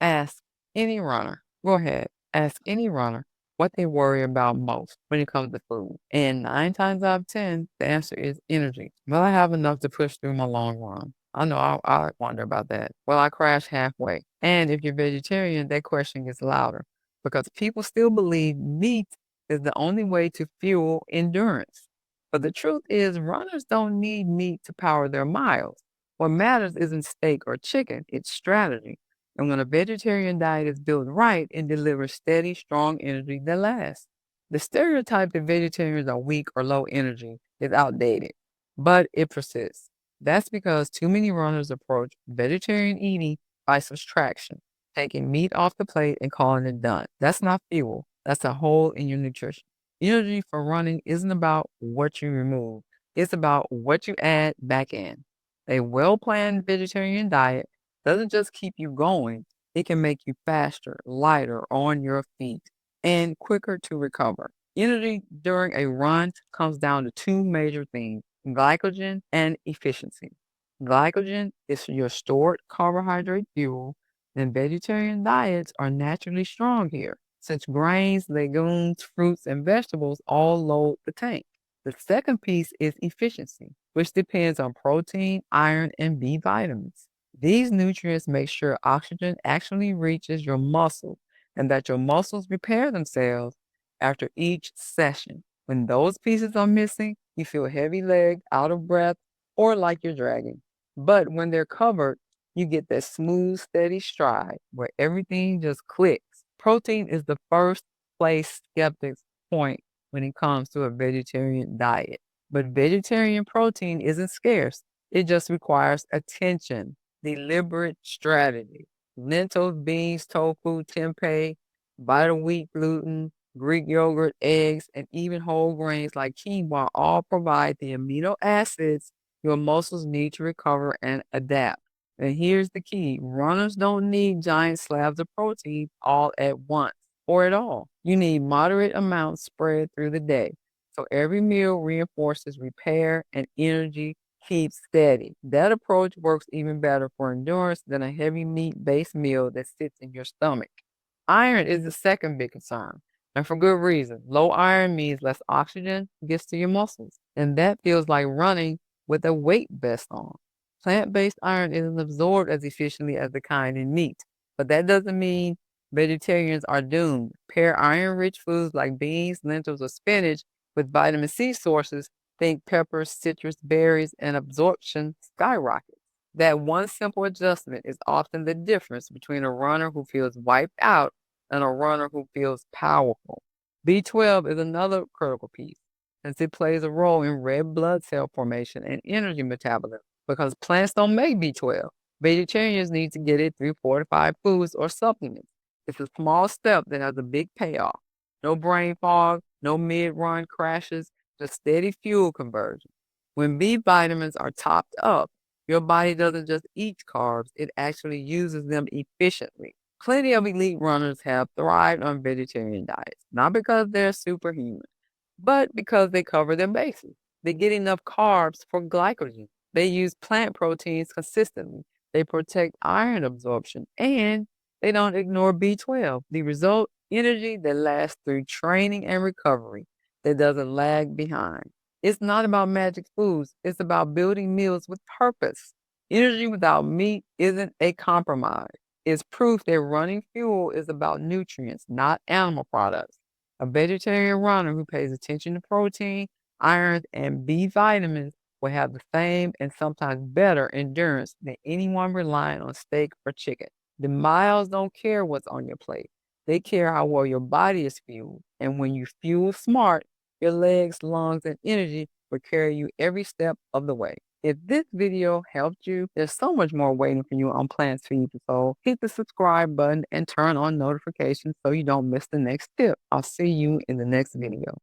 Ask any runner, go ahead, ask any runner what they worry about most when it comes to food. And 9 times out of 10, the answer is energy. Will I have enough to push through my long run? I know I wonder about that. Will I crash halfway? And if you're vegetarian, that question gets louder because people still believe meat is the only way to fuel endurance. But the truth is, runners don't need meat to power their miles. What matters isn't steak or chicken, it's strategy. And when a vegetarian diet is built right, it delivers steady, strong energy that lasts. The stereotype that vegetarians are weak or low energy is outdated, but it persists. That's because too many runners approach vegetarian eating by subtraction, taking meat off the plate and calling it done. That's not fuel, that's a hole in your nutrition. Energy for running isn't about what you remove, it's about what you add back in. A well planned vegetarian diet doesn't just keep you going, it can make you faster, lighter on your feet, and quicker to recover. Energy during a run comes down to two major things: glycogen and efficiency. Glycogen is your stored carbohydrate fuel, and vegetarian diets are naturally strong here, since grains, legumes, fruits, and vegetables all load the tank. The second piece is efficiency, which depends on protein, iron, and B vitamins. These nutrients make sure oxygen actually reaches your muscles and that your muscles repair themselves after each session. When those pieces are missing, you feel heavy legged, out of breath, or like you're dragging. But when they're covered, you get that smooth, steady stride where everything just clicks. Protein is the first place skeptics point when it comes to a vegetarian diet. But vegetarian protein isn't scarce, it just requires attention, deliberate strategy. Lentils, beans, tofu, tempeh, vital wheat gluten, Greek yogurt, eggs, and even whole grains like quinoa all provide the amino acids your muscles need to recover and adapt. And here's the key: runners don't need giant slabs of protein all at once or at all. You need moderate amounts spread through the day. So every meal reinforces repair and energy keeps steady. That approach works even better for endurance than a heavy meat based meal that sits in your stomach. Iron is the second big concern, and for good reason. Low iron means less oxygen gets to your muscles, and that feels like running with a weight vest on. Plant based iron isn't absorbed as efficiently as the kind in meat, but that doesn't mean vegetarians are doomed. Pair iron rich foods like beans, lentils, or spinach with vitamin C sources, think peppers, citrus, berries, and absorption skyrockets. That one simple adjustment is often the difference between a runner who feels wiped out and a runner who feels powerful. B12 is another critical piece, since it plays a role in red blood cell formation and energy metabolism. Because plants don't make B12, vegetarians need to get it through fortified foods or supplements. It's a small step that has a big payoff. No brain fog, no mid run crashes, just steady fuel conversion. When B vitamins are topped up, your body doesn't just eat carbs, it actually uses them efficiently. Plenty of elite runners have thrived on vegetarian diets, not because they're superhuman, but because they cover their bases. They get enough carbs for glycogen. They use plant proteins consistently. They protect iron absorption and they don't ignore B12. The result: energy that lasts through training and recovery, that doesn't lag behind. It's not about magic foods, it's about building meals with purpose. Energy without meat isn't a compromise. It's proof that running fuel is about nutrients, not animal products. A vegetarian runner who pays attention to protein, iron, and B vitamins will have the same and sometimes better endurance than anyone relying on steak or chicken. The miles don't care what's on your plate. They care how well your body is fueled. And when you fuel smart, your legs, lungs, and energy will carry you every step of the way. If this video helped you, there's so much more waiting for you on Plants Feed the Soul. Hit the subscribe button and turn on notifications so you don't miss the next tip. I'll see you in the next video.